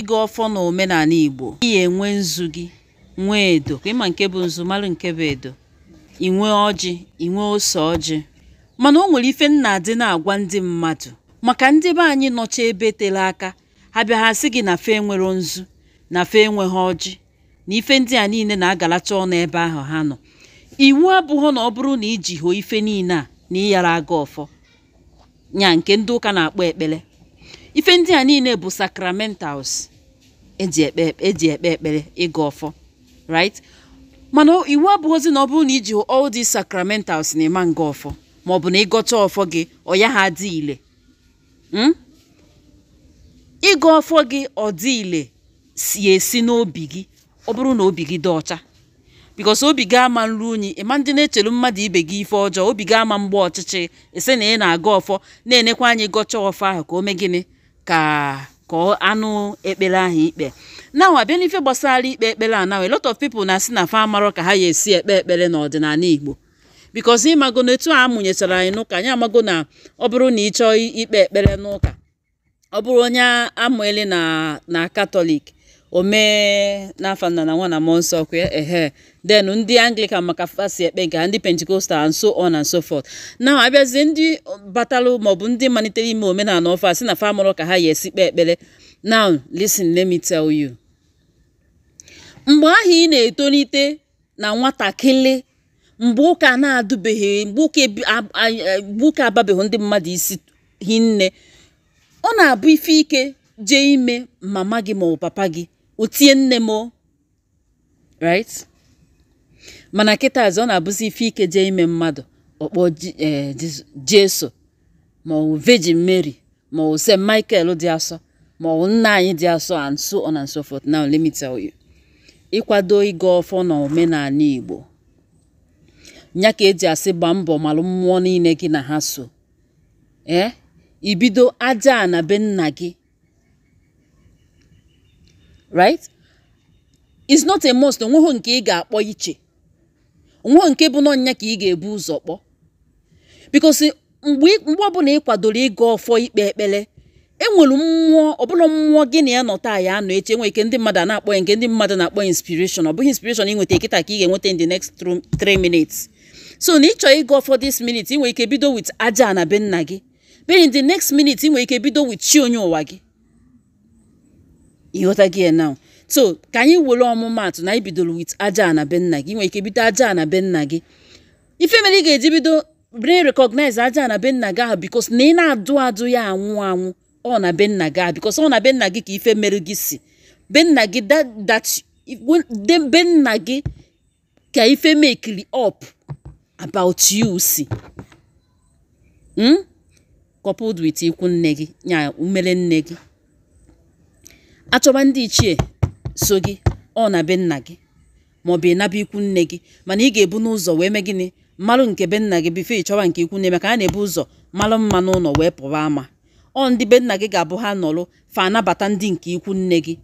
ịga ọfọ na omenala Igbo ihe enwe nzu gị nwee edo ka ịma nke bụ nzu malụ nke bụ edo inwe ọjị inwe ose ọjị mana o nwere ife nna adị na-agwa ndị mmadụ maka ndị be anyị nọcha ebe tere aka ha bịa ha sị gị na fe nwere nzu na fe enweghị ọjị na ife ndị a niile na-agalacha ọnụ ebe ahụ ha nọ iwu abụghị na ọ bụrụ na iji hụ ife niile a na ịyara aga ọfọ nya nke ndị ụka na-akpọ ekpere ife ndị a niile bụ sacramentals eji ekpe ekpere ịga ọfọ right mana iwu abụghịzi na ọ bụrụ na iji hụ all these sacramentals na ịma nga ọfọ maọbụ na ịgọcha ọfọ gị ọ ya ha dị ile ịga ọfọ gị ọ dị ile si esi n'obi gị ọ bụrụ na obi gị dị ọcha because obi gị ama nru unyi ịma ndị na-echelu mmadụ ibe gị ife ọjọọ obi gị ama mgbe ọchịchị ese na ị na-aga ọfọ na-enekwa anyị gọcha ọfọ ahụ ka o mee gịnị ka anụ ekpere ahụ ikpe na abịa n'ife gbasara ikpe ekpere a na a lot of people na-asị na fa amarọ ka ha ya esi ekpe ekpere n'ọdịnala Igbo because ịmago na etu a mụnyechara anyị n'ụka anyị amago na ọ bụrụ na ị chọọ ikpe ekpere n'ụka ọ bụrụ onye amụeli na Katọlik o mee n'afa nna na nwa na mmụọ nsọ kwa then ndị Anglican maka fasi ekpe nke ndị Pentecostal and so on and so forth na abịazie ndị batalụ maọbụ ndị malitere ime omenala ọfa sị na fa amụrụ ka ha ya esi kpe ekpere. Now listen, let me tell you, mgbe ahụ ị na-etolite na nwatakịrị mgbe ụka na-adụbeghị mgbe ụka ababeghị ndị mmadụ isi hinne ọ na-abụ ife ike jee ime mama gị ma ọ papa gị otie nne m right mana kịta ọ na-abụzi ife ike jee ime mmadụ ọkpọ Jesu ma ọ Virgin Mary ma ọ St. Michael dị asọ ma ọ nna anyị dị asọ and so on and so forth. Now let me tell you, ịkwado ịga ọfọ na omenala Igbo nya ka eji asị gba mbọ malụ mmụọ niile gị na ha so ibido aja na be nna gị right. It's not a must. Onweghị nke ị ga-akpọ iche, onweghị nke bụ n'ọnya ka ị ga-ebu ụzọ kpọ because mgbe ọbụla ị kwadoro ịga ọfọ ikpe ekpere enwere mmụọ ọbụla mmụọ gị na ya nọta ya anọ eche enwe ike ndị mmadụ na-akpọ ya nke ndị mmadụ na-akpọ inspiration. Ọ bụghị inspiration ịnweta kịta ka ị ga-enweta in the next 3 minutes. So na ịchọ ịga ọfọ this minute ị nwere ike bido with aja na be nna gị, but in the next minute ị nwere ike bido with chi onye ụwa gị. Ịghọta gị now. So ka anyị were ọmụmatụ na ibidoro with aja na be nna gị nwere ike bido aja na be nna gị. Ife mere ị ga-eji bido brain recognize aja na be nna gị ahụ because na ị na-adụ ya anwụ ọ na be nna gị because ọ na be nna gị ka ife mere gị si be nna gị be nna gị ka ife make up about you si coupled with ikwu nne gị nya umere nne gị achọba ndị ichie so gị ọ na be nna gị maọbụ ịnaba ikwu nne gị mana ị ga-ebu n'ụzọ wee mee gịnị malụ nke be nna gị bifo ịchọba nke ikwu nne maka a na-ebu ụzọ malụ mma n'ụlọ wee pụwa ama ọ ndị be nna gị ga-abụ ha nọrụ fa anabata ndị nke ikwu nne gị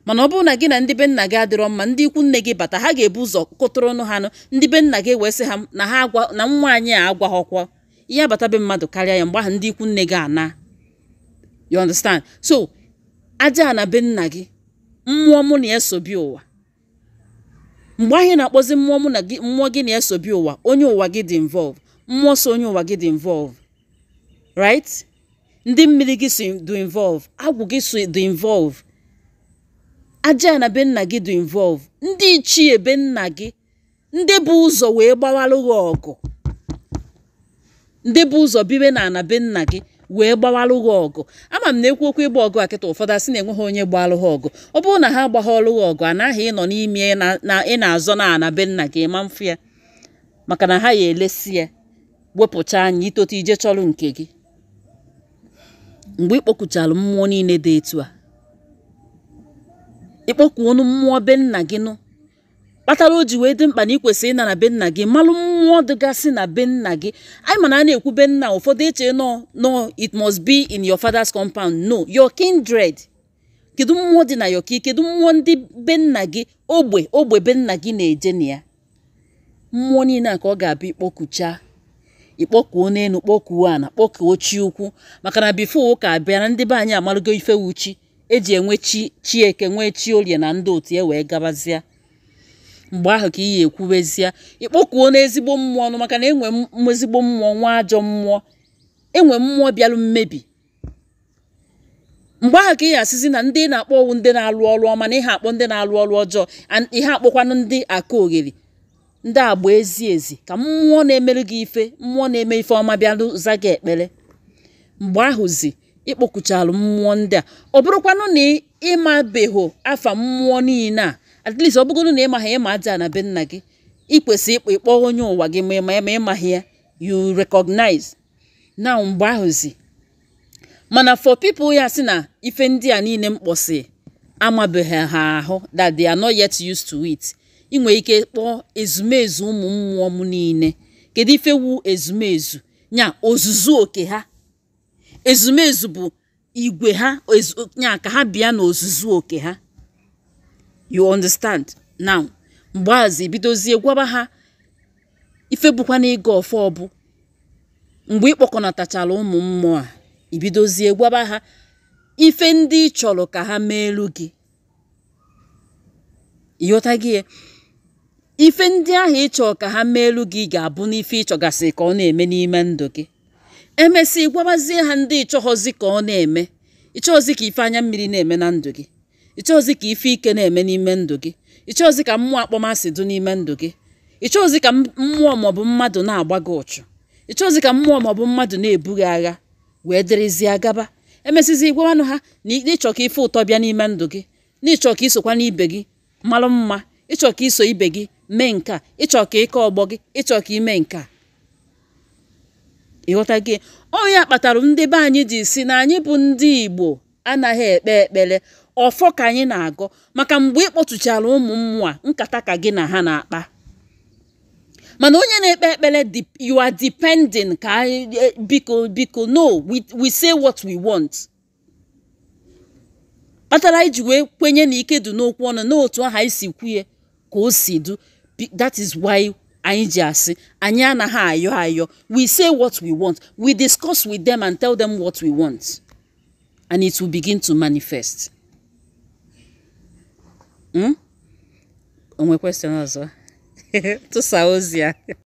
mana ọ bụrụ na gị na ndị be nna gị adịrọ mma ndị ikwu nne gị bata ha ga-ebu ụzọ kụtụrụ ọnụ ha ndị be nna gị wee sị ha na nwa anyị a agwaghọkwa ihe abata be mmadụ karịa ya mgbe ahụ ndị ikwu nne gị ana. You understand? So aja na be nna gị mmụọ mụ na-esobi ụwa mgbe ahụ na-akpọzi mmụọ gị na-esobi ụwa onye ụwa gị dị involve mmụọ so onye ụwa gị dị involve right. Ndị mmiri gị so do involve agwụ gị so do involve aja na be nna gị do involve ndị ichie be nna gị ndị bụ ụzọ wee gbawalụ gị ọgụ ndị bụ ụzọ bibe na ana be nna gị wee gbawalụ gị ọgụ. Ama m na-ekwu okwu ịgba ọgụ a kịta ụfọdụ asị na-enweghị onye gbalụ ha ọgụ. Ọ bụrụ na ha agbaghalụ gị ọgụ anaghị ịnọ n'ime na ị na-azọ na ana be nna gị ma mfu ya maka na ha ya elesi ya wepụcha anya itote ije chọrọ nke gị. Mgbe ịkpọkuchalụ mmụọ niile dị etu a ịkpọku ọnụ mmụọ be nna gị nụ kpatara o ji wee dị mkpa na ikwesịrị ịna na be nna gị malụ mmụọ dịgasị na be nna gị. Anyị mana a na-ekwu be nna ụfọdụ eche no it must be in your father's compound. No, your kindred. Kedu mmụọ dị na yoki? Kedu mmụọ ndị be nna gị ogbe be nna gị na-eje na ya? Mmụọ niile a ka ọ ga-abịa ịkpọkucha ikpọkuo n'elu kpọkuo ana kpọkuo chi ukwu maka na bifo ụka abịa na ndị be anyị amalụgo ife wuchi eji enwe chi eke nwee chi orie na ndị otu ya wee gabazịa. Mgbe ahụ ka iyi ekwubezie ịkpọkuo n'ezigbo mmụọ ọnụ, maka na enwe ezigbo mmụọ nwa ajọ mmụọ, enwe mmụọ bịalụ mmebi. Mgbe ahụ ka ị asịzi na ndị na-akpọ ọwụ ndị na-alụ ọrụ ọma na ihe akpọ ndị na-alụ ọrụ ọjọọ, ihe akpọkwanụ ndị aka ogheri, ndị agba ezi ka mmụọ na-emerụ gị ife, mmụọ na-eme ife ọma bịalụ za gị ekpere. Mgbe ahụzi ịkpọkuchalụ mmụọ ndị a, ọ bụrụkwanụ na ịmabeghị afa mmụọ niile a, at least ọ bụgoro na ịmaha ịma aja na be nna gị, ikwesị ịkpọ onye ụwa gị ma ịmaghị ya, you recognize now. Mgbe ahụzi mana for people ya sị na ife ndị a niile mkpọsị amabeghị ha ahụ, that they are not yet used to it, ị nwere ike kpọọ ezumezu ụmụ mmụọ m niile. Kedu ife wu ezumezu? Nya ozuzu oke ha. Ezumezu bụ igwe ha, nya ka ha bịa na ozuzu oke ha. You understand now? Mgbe azị bidozie gwaba ha ife bụkwa na ịga ọfọ ọbụ. Mgbe ịkpọkọnatachala ụmụ mmụọ a, ibidozie gwaba ha ife ndị ị chọrọ ka ha meelu gị. Ịghọta gị? Ife ndị ahụ ị chọrọ ka ha meelu gị ga-abụ n'ife ị chọgasị ka ọ na-eme n'ime ndụ gị. Emesị gwabazie ha ndị ịchọghọzi ka ọ na-eme. Ịchọghọzi ka ife anya mmiri na-eme na ndụ gị. Ịchọghọzi ka ife ike na-eme n'ime ndụ gị. Ịchọghọzi ka mmụọ akpọmasị dị n'ime ndụ gị. Ịchọghọzi ka mmụọ maọbụ mmadụ na-agba gị ụchụ. Ịchọghọzi ka mmụọ maọbụ mmadụ na-ebu gị agha wee dịrịzie gaba. Emesizi gwawanụ ha na ịchọ ka ife ụtọ bịa n'ime ndụ gị, na ịchọ ka isokwa n'ibe gị malụ mma, ịchọ ka iso ibe gị mee nke a, ịchọ ka ịkọ ọgbọ gị, ịchọ ka ime nke a. Ịghọta gị? Ọ ya kpatara ndị be anyị ji si na anyị bụ ndị Igbo anaghị ekpe ekpere, ọfọ ka anyị na-agọ, maka mgbe ịkpọtụchara ụmụ mmụọ nkata ka gị na ha na-akpa. Mana onye na-ekpe ekpere, you are depending ka biko no, we say what we want. Kpatara iji wee kwenye na ike du n'okwu ọnụ, n'otu aha isi kwuye ka o si du. That is why anyị ji asị anyị anaghị ayọ. We say what we want, we discuss with them and tell them what we want, and it will begin to manifest. Onwe question ọzọ? Tụsa ozi ya.